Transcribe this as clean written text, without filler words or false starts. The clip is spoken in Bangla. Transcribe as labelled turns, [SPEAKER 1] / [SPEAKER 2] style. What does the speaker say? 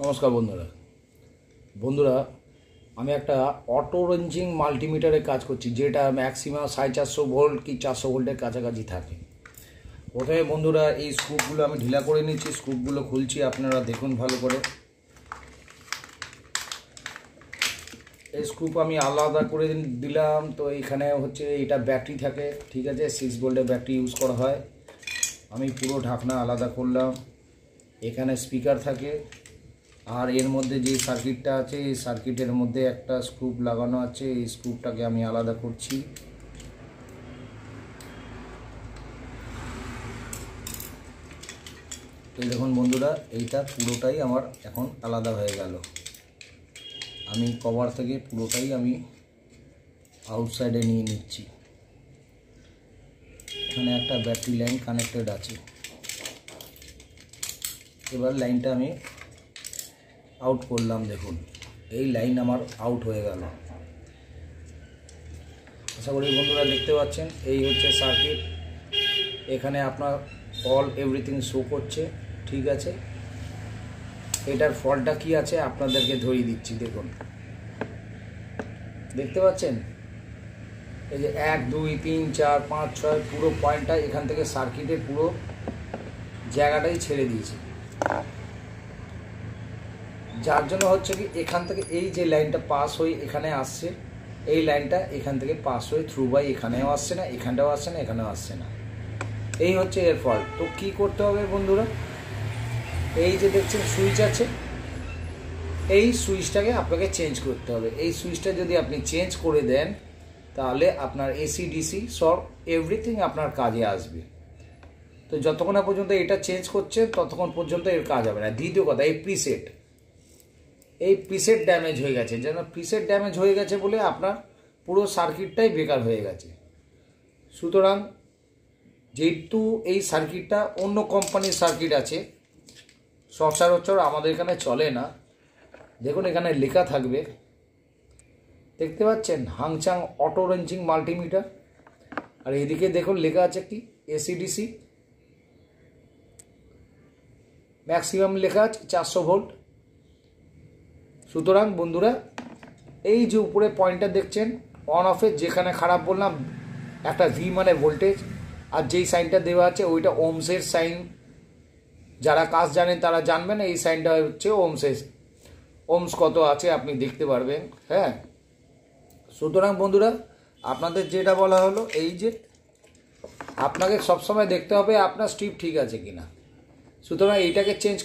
[SPEAKER 1] নমস্কার বন্ধুরা আমি একটা অটো রেঞ্জিং মাল্টিমিটারে কাজ করছি, যেটা ম্যাক্সিমাম 450 ভোল্ট কি 400 ভোল্টের কাছাকাছি থাকে। প্রথমে বন্ধুরা এই স্ক্রুপগুলো আমি ঢিলা করে নিচ্ছি, স্ক্রুপগুলো খুলছি, আপনারা দেখুন ভালো করে। এই স্ক্রুপ আমি আলাদা করে দিলাম। তো এখানে হচ্ছে এটা ব্যাটারি থাকে, ঠিক আছে, 6 ভোল্টের ব্যাটারি ইউজ করা হয়। আমি পুরো ঢাকনা আলাদা করলাম। এখানে স্পিকার থাকে, আর এর মধ্যে যে সার্কিটটা আছে এই সার্কিটের মধ্যে একটা স্ক্রুপ লাগানো আছে, এই স্ক্রুপটাকে আমি আলাদা করছি। এই দেখুন বন্ধুরা, এইটা পুরোটাই আমার এখন আলাদা হয়ে গেল। আমি কভার থেকে পুরোটাই আমি আউটসাইডে নিয়ে নিচ্ছি। এখানে একটা ব্যাটারি লাইন কানেক্টেড আছে। এবার লাইনটা আমি আউট করলাম, দেখুন এই লাইন আমার আউট হয়ে গেল। আশা করি বন্ধুরা দেখতে পাচ্ছেন, এই হচ্ছে সার্কিট। এখানে আপনার অল এভরিথিং শো করছে, ঠিক আছে। এটার ফল্টটা কি আছে আপনাদেরকে ধরিয়ে দিচ্ছি, দেখুন দেখতে পাচ্ছেন, এই যে 1 2 3 4 5 6 পুরো পয়েন্টটা এখান থেকে সার্কিটের পুরো জায়গাটাই ছেড়ে দিয়েছে, যার জন্য হচ্ছে কি এখান থেকে এই যে লাইনটা পাস হয়ে এখানে আসছে, এই লাইনটা এখান থেকে পাস হয়ে থ্রু বাই এখানেও আসছে না, এখানটাও আসছে না, এখানেও আসছে না। এই হচ্ছে এর ফল্ট। তো কি করতে হবে বন্ধুরা, এই যে দেখছেন সুইচ আছে, এই সুইচটাকে আপনাকে চেঞ্জ করতে হবে। এই সুইচটা যদি আপনি চেঞ্জ করে দেন তাহলে আপনার এসি ডিসি সব এভরিথিং আপনার কাজে আসবে। তো যতক্ষণ না পর্যন্ত এটা চেঞ্জ করছে ততক্ষণ পর্যন্ত এর কাজ হবে না। দ্বিতীয় কথা, এই প্রিসেট ড্যামেজ হয়ে গেছে, যেন প্রিসেট ড্যামেজ হয়ে গেছে বলে আপনার পুরো সার্কিটটাই বেকার হয়ে গেছে। সুতরাং যেহেতু এই সার্কিটটা অন্য কোম্পানির সার্কিট আছে, সচরাচর আমাদের এখানে চলে না। দেখুন এখানে লেখা থাকবে, দেখতে পাচ্ছেন, হাংচাং অটো রেঞ্জিং মাল্টিমিটার। আর এদিকে দেখুন লেখা আছে কি এসিডিসি, ম্যাক্সিমাম লেখা আছে 400 ভোল্ট। সুতরাং বন্ধুরা এই যে উপরে পয়েন্টটা দেখছেন অন অফের, যেখানে খারাপ বললাম একটা ভি মানে ভোল্টেজ, আর যেই সাইনটা দেওয়া আছে ওইটা ওমসের সাইন। যারা কাজ জানেন তারা জানবেন, এই সাইনটা হচ্ছে ওমসের, ওমস কত আছে আপনি দেখতে পারবেন। হ্যাঁ, সুতরাং বন্ধুরা আপনাদের যেটা বলা হলো, এই যে আপনাকে সবসময় দেখতে হবে আপনার স্ট্রিপ ঠিক আছে কিনা। সুতরাং এইটাকে চেঞ্জ